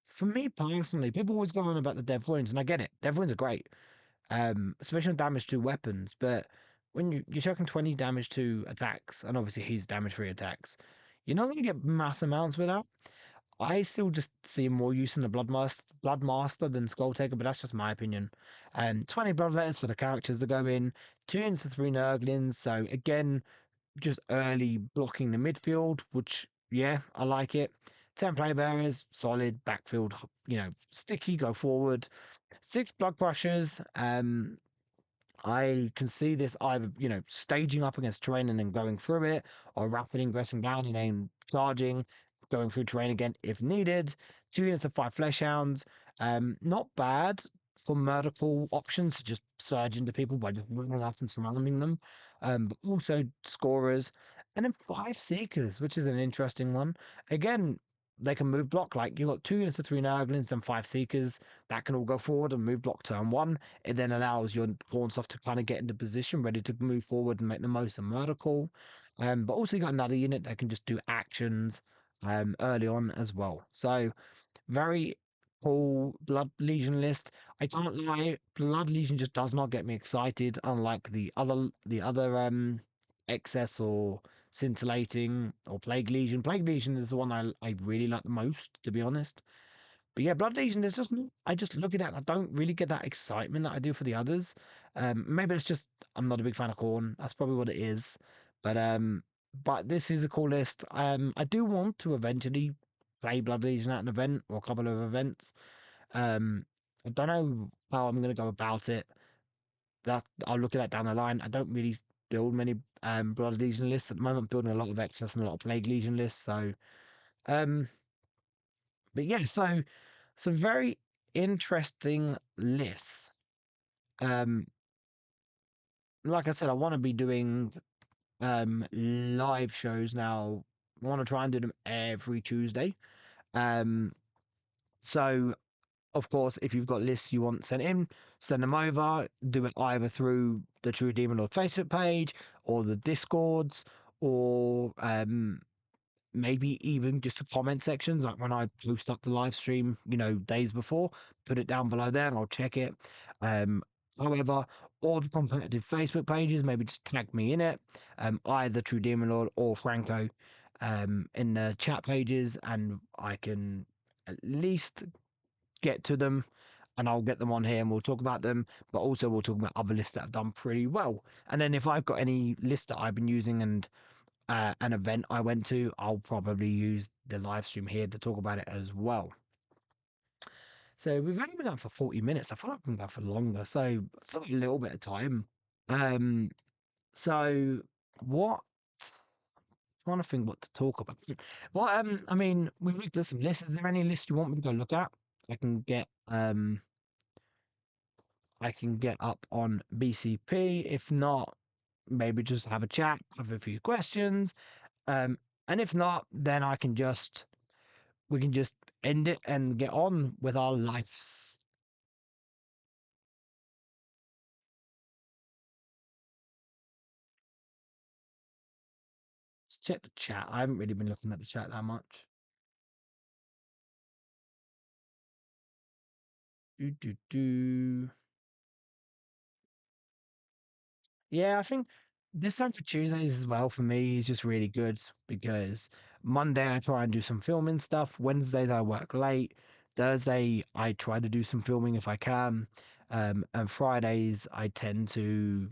for me personally, people always go on about the Dev Wounds, and I get it. Dev Wounds are great, especially on damage to weapons. But when you're talking 20 damage to attacks, and obviously he's damage free attacks, you're not going to get mass amounts with that. I still just see more use in the Bloodmaster than Skull Taker, but that's just my opinion. 20 Bloodletters for the characters that go in, 2 into 3 Nurglings. So again, just early blocking the midfield, which, yeah, I like it. 10 play bearers, solid backfield, sticky, go forward. 6 blood crushers. I can see this either, staging up against terrain and then going through it, or rapid ingressing down and then charging, going through terrain again if needed. 2 units of 5 flesh hounds. Not bad for murderful options to just surge into people by just running up and surrounding them. But also scorers. And then 5 seekers, which is an interesting one. Again, they can move block. Like, you've got 2 units of 3 Nurglings and 5 seekers that can all go forward and move block turn 1. It then allows your pawn stuff to kind of get into position, ready to move forward and make the most of murder call. But also, you got another unit that can just do actions early on as well. So very cool Blood Legion list. I can't lie, Blood Legion just does not get me excited, unlike the other excess or scintillating or Plague Legion. Plague Legion is the one I really like the most, to be honest. But yeah, Blood Legion is just I just look at it and I don't really get that excitement that I do for the others. Maybe it's just I'm not a big fan of Corn. That's probably what it is. But this is a cool list. I do want to eventually play Blood Legion at an event or a couple of events. I don't know how I'm gonna go about it. That I'll look at that down the line. I don't really build many Blood Legion lists at the moment. I'm building a lot of Excess and a lot of Plague Legion lists. So um but yeah, so some very interesting lists. Um, like I said, I want to be doing live shows now. I want to try and do them every Tuesday. Um, so of course, if you've got lists you want sent in, send them over. Do it either through the True Daemon Lord Facebook page or the Discords, or maybe even just the comment sections, like when I post up the live stream, days before, put it down below there and I'll check it. However, all the competitive Facebook pages, maybe just tag me in it, either True Demon Lord or Franco, in the chat pages, and I can at least get to them. and I'll get them on here and we'll talk about them, but also we'll talk about other lists that have done pretty well. And then if I've got any list that I've been using and an event I went to, I'll probably use the live stream here to talk about it as well. So we've only been going for 40 minutes. I thought I've been going for longer, so still a little bit of time. Um, so what? Trying to think what to talk about. Well, I mean, we've looked at some lists. Is there any list you want me to go look at? I can get I can get up on BCP. If not, maybe just have a chat, have a few questions. Um, and if not, then we can just end it and get on with our lives. Let's check the chat. I haven't really been looking at the chat that much. Do do do. Yeah, I think this time for Tuesdays as well for me is just really good because Monday I try and do some filming stuff. Wednesdays I work late. Thursday I try to do some filming if I can. And Fridays I tend to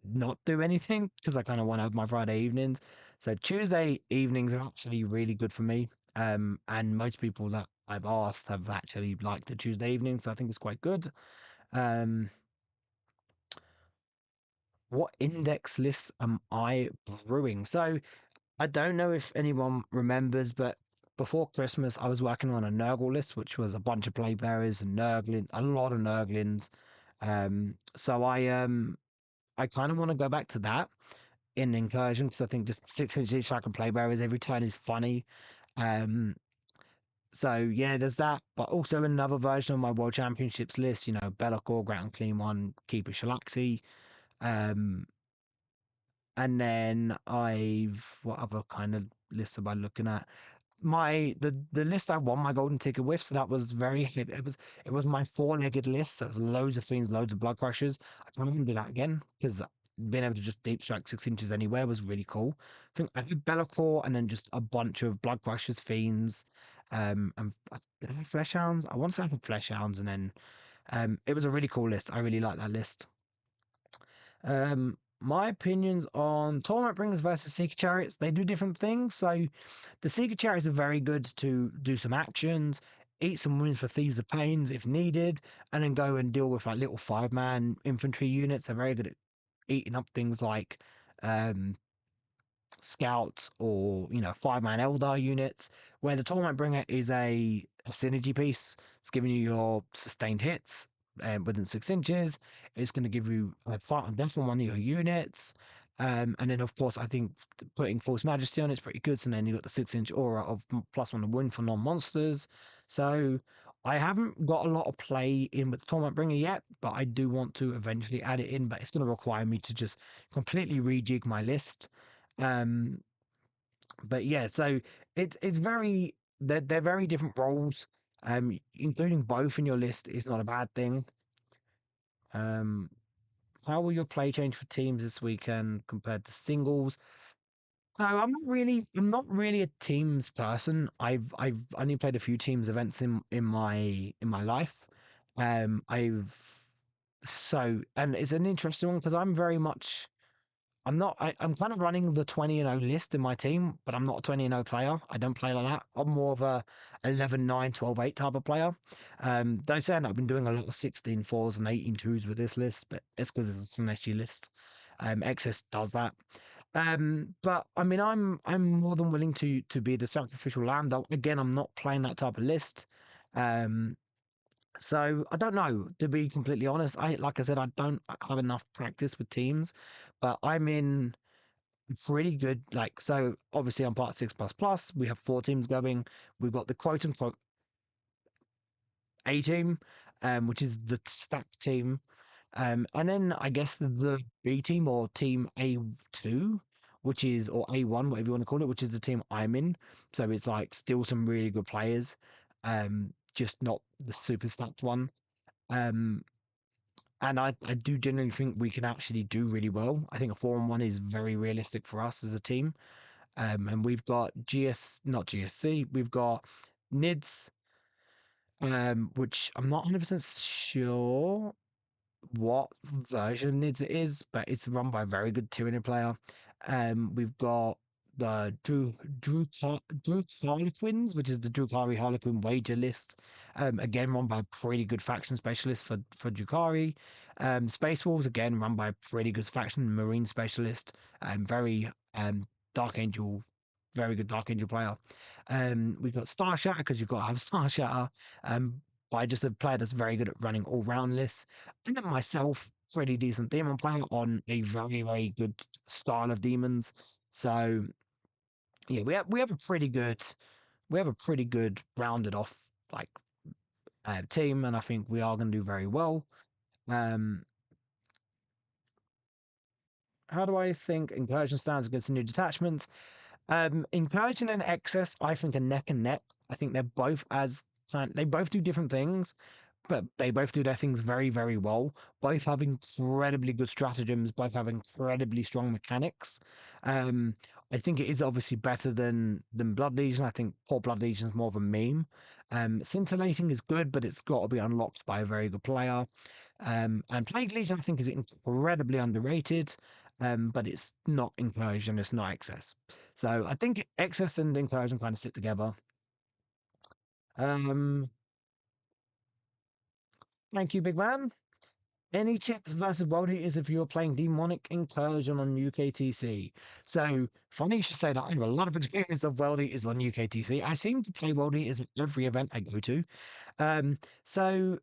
not do anything because I kind of want to have my Friday evenings. So Tuesday evenings are actually really good for me. And most people that I've asked have actually liked the Tuesday evenings. So I think it's quite good. Um, what index lists am I brewing? So I don't know if anyone remembers, but before Christmas, I was working on a Nurgle list, which was a bunch of play bearers and Nurglin, a lot of Nurglins. So I kind of want to go back to that in incursion because I think just 6 inch each I can play bearers every turn is funny. Um, so yeah, there's that, but also another version of my World Championships list. You know, Be'lakor, Ground Clean One, Keeper Shalaxi. Um, And then what other kind of lists am I looking at? The list I won my golden ticket with, so that was it was my four-legged list. So it was loads of things, loads of blood crushers. I kind of want to do that again because being able to just deep strike 6 inches anywhere was really cool. I think I did Be'lakor and then just a bunch of blood crushers, fiends, and did I have flesh hounds? I want to say I had flesh hounds, and then it was a really cool list. I really like that list. My opinions on Torment Bringers versus Seeker Chariots, they do different things. So the Seeker Chariots are very good to do some actions, eat some wounds for Thieves of Pains if needed, and then go and deal with like little 5-man infantry units. They're very good at eating up things like um, scouts or 5-man Eldar units, where the Torment Bringer is a synergy piece. It's giving you your sustained hits within 6 inches. It's going to give you like fight on death on one of your units. And then of course I think putting False Majesty on it's pretty good. So then you got the 6 inch aura of +1 to wound for non-monsters. So I haven't got a lot of play in with the Torment Bringer yet, but I do want to eventually add it in. But it's going to require me to just completely rejig my list. Um, but yeah, so it's very they're very different roles. Including both in your list is not a bad thing. Um, how will your play change for teams this weekend compared to singles? No, I'm not really a teams person. I've only played a few teams events in my life. I've so and it's an interesting one because I'm kind of running the 20-0 list in my team, but I'm not a 20-0 player. I don't play like that. I'm more of a 11-9, 12-8 type of player. Don't say I've been doing a lot of 16-4s and 18-2s with this list, but it's because it's an SG list. XS does that. But I mean, I'm more than willing to be the sacrificial lamb. Though again, I'm not playing that type of list. Um, so I don't know, to be completely honest. Like I said, I don't have enough practice with teams, but I'm in pretty good. Like, so obviously I'm part 6++. We have 4 teams going. We've got the quote unquote A team, which is the stack team. And then I guess the B team or team A2, which is, or A1, whatever you want to call it, which is the team I'm in. So it's like still some really good players, just not the super stacked one. Um, and I do generally think we can actually do really well. I think a 4-on-1 is very realistic for us as a team. And we've got not GSC, we've got NIDS, which I'm not 100% sure what version it is, but it's run by a very good Tyranny player. We've got the Drew Harlequins, which is the Drukari Harlequin wager list. Again, run by a pretty good faction specialist for Drukari. Space Wolves, again, run by a pretty good faction Marine specialist. Very Dark Angel, very good Dark Angel player. We've got Star Shatter because you've got to have Star Shatter. By just a player that's very good at running all round lists. And then myself, pretty decent demon player on a very, very good style of demons. So yeah, we have a pretty good rounded off like team, and I think we are going to do very well. Um, how do I think incursion stands against the new detachments? Incursion and excess, I think, are neck and neck. I think they're both they both do different things, but they both do their things very, very well. Both have incredibly good stratagems. Both have incredibly strong mechanics. Um, I think it is obviously better than Blood Legion. I think poor Blood Legion is more of a meme. Scintillating is good, but it's got to be unlocked by a very good player. And Plague Legion, I think, is incredibly underrated. But it's not incursion, it's not excess. So I think excess and incursion kind of sit together. Um, thank you, big man. Any tips versus World Eaters if you're playing Demonic Incursion on UKTC? So, funny you should say that. I have a lot of experience of World Eaters on UKTC. I seem to play World Eaters at every event I go to. So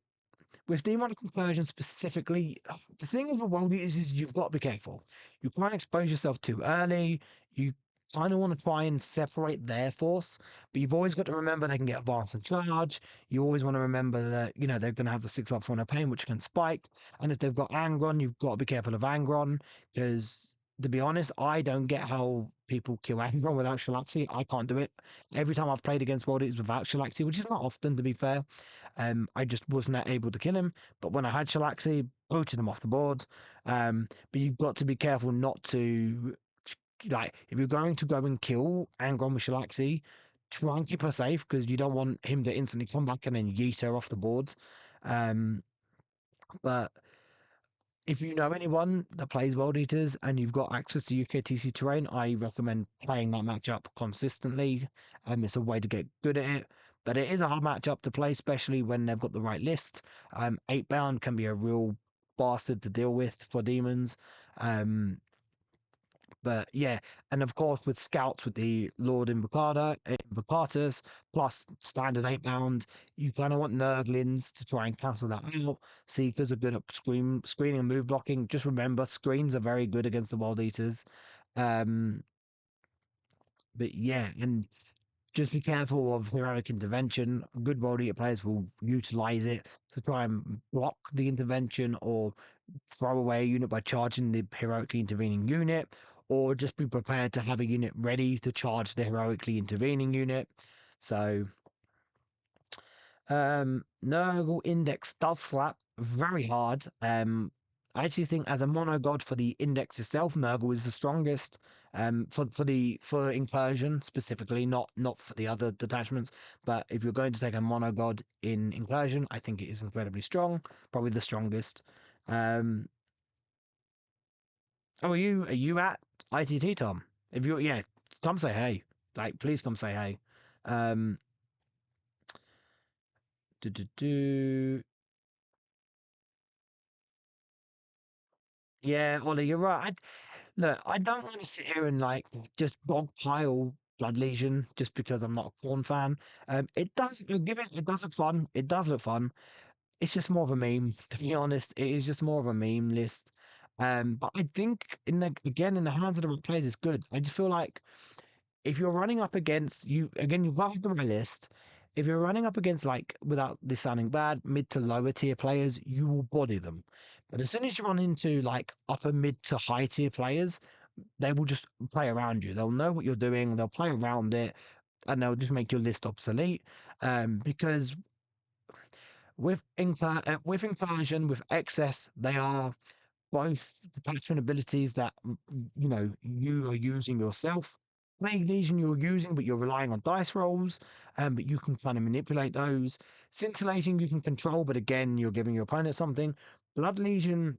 with demonic incursion specifically, the thing with the world is you've got to be careful. You can't expose yourself too early. You kind of want to try and separate their force, but you've always got to remember they can get advance and charge. You always want to remember that they're going to have the 6 for no pain, which can spike. And if they've got Angron, you've got to be careful of Angron because. To be honest, I don't get how people kill Angron without Shalaxi. I can't do it. Every time I've played against World Eaters without Shalaxi, which is not often to be fair, I just wasn't able to kill him. But when I had Shalaxi, booted him off the board. But you've got to be careful not to, like, if you're going to go and kill Angron with Shalaxi, try and keep her safe because you don't want him to instantly come back and then yeet her off the board. Um, but if you know anyone that plays World Eaters and you've got access to UKTC terrain, I recommend playing that matchup consistently. It's a way to get good at it, but it is a hard matchup to play, especially when they've got the right list. 8 bound can be a real bastard to deal with for demons. Um, but yeah, and of course with scouts with the Lord Invocatus plus standard 8 bound, you kind of want Nurglings to try and cancel that out. Seekers are good at screening and move blocking. Just remember, screens are very good against the Wild Eaters. Um, but yeah, and just be careful of heroic intervention. Good Wild Eater players will utilize it to try and block the intervention or throw away a unit by charging the heroically intervening unit, or just be prepared to have a unit ready to charge the heroically intervening unit. So, Nurgle Index does slap very hard. I actually think as a mono god for the index itself, Nurgle is the strongest. For incursion specifically, not for the other detachments. But if you're going to take a mono god in incursion, I think it is incredibly strong, probably the strongest. Um, Oh, are you at ITT, Tom? If you yeah, come say hey. Like, please come say hey. Um, do, do, do. Yeah, Ollie, you're right. Look, I don't want to sit here and like just bog pile Blood Legion just because I'm not a Corn fan. It does I'll give it. It does look fun. It does look fun. It's just more of a meme, to be honest. It is just more of a meme list. But I think in the hands of the right players, it's good. I just feel like if you're running up against you again, you've got the right list. If you're running up against like without this sounding bad, mid to lower tier players, you will body them. But as soon as you run into like upper mid to high tier players, they will just play around you. They'll know what you're doing, they'll play around it, and they'll just make your list obsolete. Because with incursion, with excess, they are both detachment abilities that you are using yourself. Plague Legion you're using, but you're relying on dice rolls, but you can kind of manipulate those. Scintillating you can control, but again, you're giving your opponent something. Blood Legion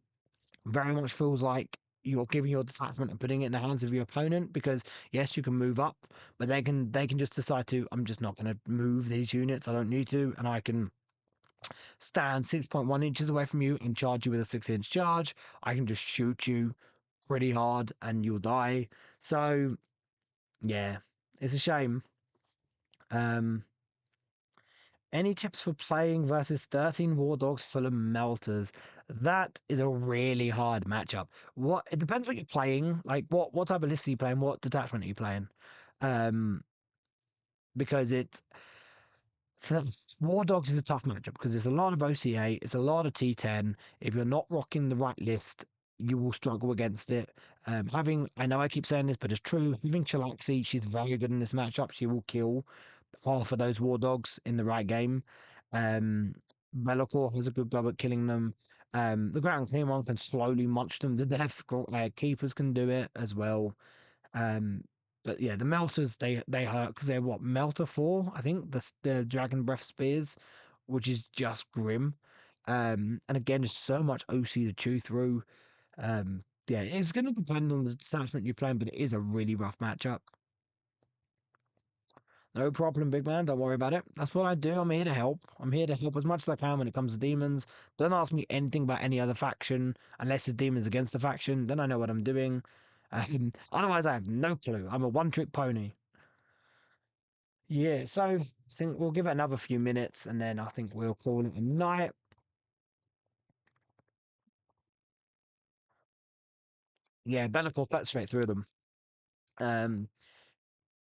very much feels like you're giving your detachment and putting it in the hands of your opponent because yes, you can move up, but they can just decide to I'm just not going to move these units. I don't need to, and I can stand 6.1 inches away from you and charge you with a 6-inch charge. I can just shoot you pretty hard and you'll die. So yeah, it's a shame. Um, any tips for playing versus 13 War Dogs full of melters? That is a really hard matchup. What it depends what you're playing. Like what type of list are you playing? What detachment are you playing? Um, because it's so War Dogs is a tough matchup because there's a lot of OCA, it's a lot of T10. If you're not rocking the right list, you will struggle against it. I know I keep saying this, but it's true. Having Chilaxi, she's very good in this matchup. She will kill half of those War Dogs in the right game. Um, Be'lakor has a good go at killing them. The Ground Claymore can slowly munch them to death. Keepers can do it as well. Um, but yeah, the melters they hurt because they're what melter four, I think the dragon breath spears, which is just grim. And again, there's so much OC to chew through. Yeah, it's going to depend on the detachment you're playing, but it is a really rough matchup. No problem, big man. Don't worry about it. That's what I do. I'm here to help. I'm here to help as much as I can when it comes to demons. Don't ask me anything about any other faction unless it's demons against the faction. Then I know what I'm doing. Otherwise, I have no clue. I'm a one-trick pony. Yeah, so I think we'll give it another few minutes and then I think we'll call it a night. Yeah, Be'lakor cut straight through them. Um,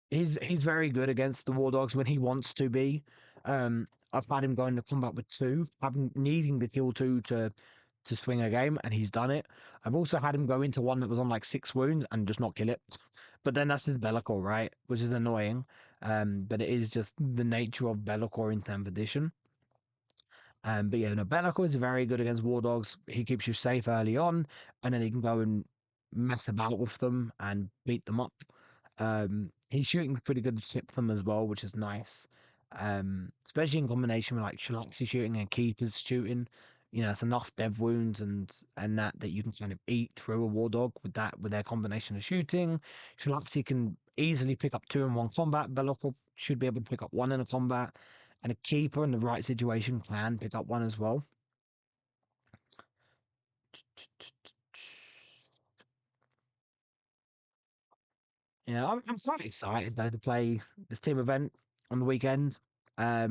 he's very good against the War Dogs when he wants to be. I've had him go into combat with two, having needing the kill two to swing a game, and he's done it. I've also had him go into one that was on like 6 wounds and just not kill it. But then that's his Be'lakor, right? Which is annoying. But it is just the nature of Be'lakor in 10th edition. But yeah, no, Be'lakor is very good against War Dogs. He keeps you safe early on, and then he can go and mess about with them and beat them up. His shooting's pretty good to tip them as well, which is nice. Especially in combination with like Shalaxi shooting and Keeper's shooting. You know, it's enough dev wounds and that you can kind of eat through a War Dog with their combination of shooting. Shalaxi can easily pick up two in one combat. Be'lakor should be able to pick up one in a combat, and a keeper in the right situation can pick up one as well. Yeah, I'm quite excited though to play this team event on the weekend. So I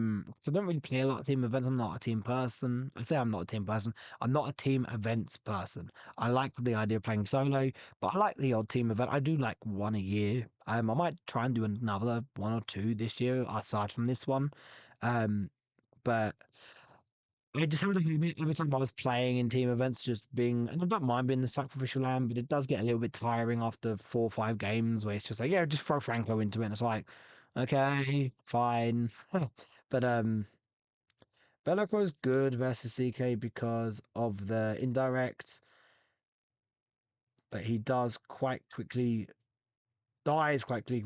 don't really play a lot of team events. I'm not a team person. I say I'm not a team person. I'm not a team events person. I like the idea of playing solo, but I like the odd team event. I do like one a year. I might try and do another one or two this year aside from this one. But I just had a habit every time I was playing in team events, just being, and I don't mind being the sacrificial lamb, but it does get a little bit tiring after 4 or 5 games where it's just like, yeah, just throw Franco into it. And it's like, okay, fine. But Be'lakor is good versus CK because of the indirect, but he does quite quickly dies quite quick.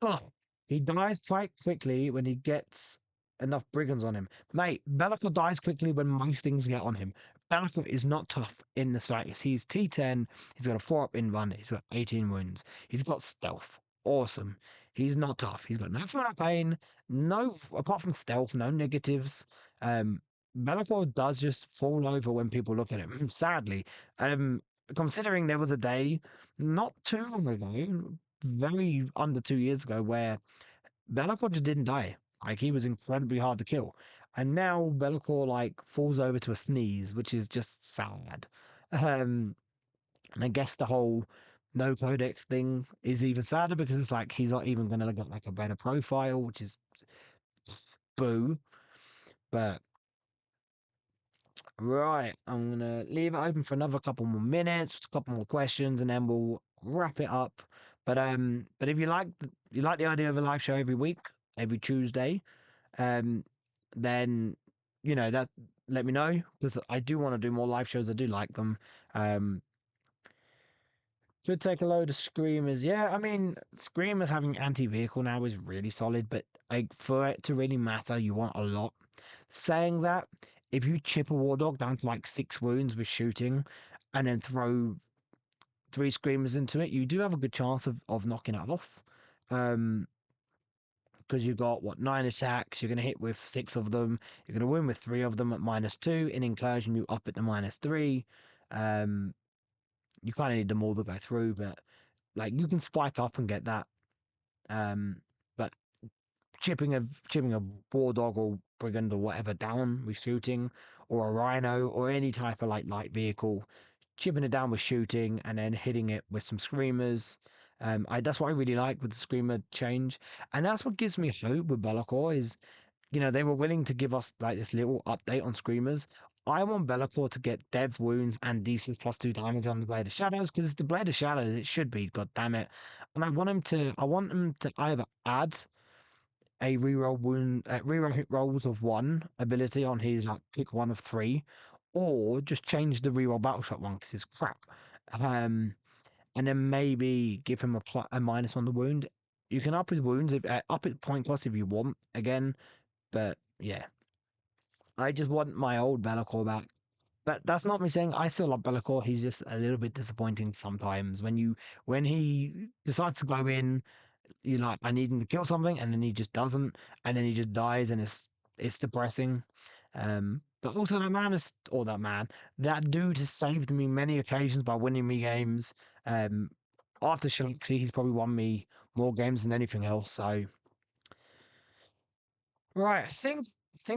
Oh, he dies quite quickly when he gets enough brigands on him. Mate, Be'lakor dies quickly when most things get on him. Be'lakor is not tough in the slightest. He's T10, he's got a 4-up in run, he's got 18 wounds, he's got stealth. Awesome. He's not tough. He's got no fun pain, no, apart from stealth, no negatives. Um, Be'lakor does just fall over when people look at him, sadly. Um, considering there was a day not too long ago, very under 2 years ago, where Be'lakor just didn't die. Like he was incredibly hard to kill, and now Be'lakor like falls over to a sneeze, which is just sad. And I guess the whole no codex thing is even sadder because it's like he's not even going to get like a better profile, which is boo. But right, I'm gonna leave it open for another couple more minutes, a couple more questions, and then we'll wrap it up. But if you like the idea of a live show every week, every Tuesday, um, then that let me know because I do want to do more live shows. I do like them. Um, Should take a load of Screamers. Yeah, I mean, Screamers having anti-vehicle now is really solid, but like for it to really matter, you want a lot. Saying that, if you chip a War Dog down to like 6 wounds with shooting, and then throw 3 Screamers into it, you do have a good chance of knocking it off. Um, because you've got what 9 attacks, you're going to hit with 6 of them, you're going to win with 3 of them at -2. In incursion, you up it to -3. Um, you kind of need them all to go through, but like you can spike up and get that. Um, but chipping a war dog or brigand or whatever down with shooting, or a rhino or any type of like light vehicle, chipping it down with shooting and then hitting it with some screamers. That's what I really like with the screamer change, and that's what gives me hope with Be'lakor is they were willing to give us like this little update on screamers. I want Be'lakor to get dev wounds and D6 +2 damage on the Blade of Shadows because it's the Blade of Shadows. It should be, god damn it. And I want him to either add a reroll reroll hit rolls of 1 ability on his like pick 1 of 3, or just change the reroll battle shot one because it's crap. Um, and then maybe give him a minus on the wound. You can up his wounds if up his point cost if you want again, but yeah, I just want my old Be'lakor back. But that's not me saying I still love Be'lakor. He's just a little bit disappointing sometimes when he decides to go in. You like I need him to kill something, and then he just doesn't, and then he just dies, and it's depressing. But also that dude has saved me many occasions by winning me games. Um, After Shalaxi, he's probably won me more games than anything else. So right, I think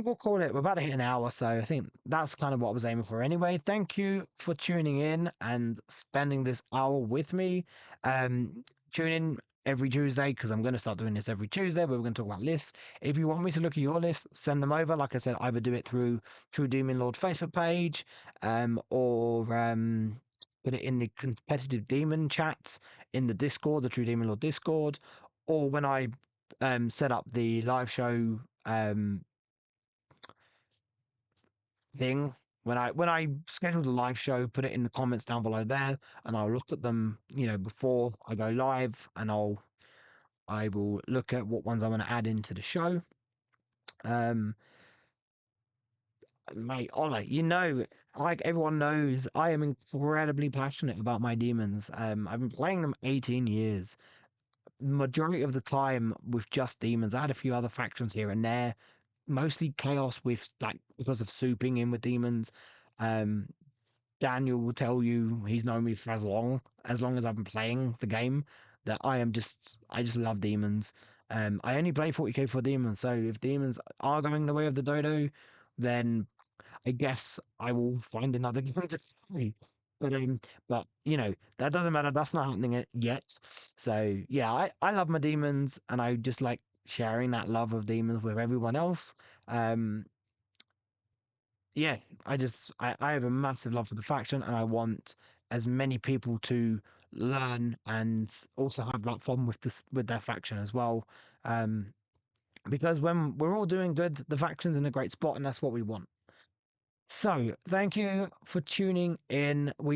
we'll call it. We're about to hit an hour, so I think that's kind of what I was aiming for anyway. Thank you for tuning in and spending this hour with me. Tune in every Tuesday because I'm going to start doing this every Tuesday where we're going to talk about lists. If you want me to look at your list, send them over. Like I said, either do it through True Demon Lord Facebook page, or put it in the competitive demon chats in the Discord, the True Demon Lord Discord, or when I set up the live show thing. When I schedule the live show, put it in the comments down below there, and I'll look at them, before I go live, and I will look at what ones I want to add into the show. Um, Mate, Ola, like everyone knows, I am incredibly passionate about my demons. I've been playing them 18 years. Majority of the time with just demons. I had a few other factions here and there, mostly chaos with like because of souping in with demons. Um, Daniel will tell you he's known me for as long as I've been playing the game, that I just love demons. I only play 40k for demons, so if demons are going the way of the dodo, then I guess I will find another game to play. But that doesn't matter. That's not happening yet. So yeah, I love my demons, and I just like sharing that love of demons with everyone else. Um, yeah, I have a massive love for the faction, and I want as many people to learn and also have that fun with their faction as well. Um, because when we're all doing good, the faction's in a great spot, and that's what we want. So, thank you for tuning in. We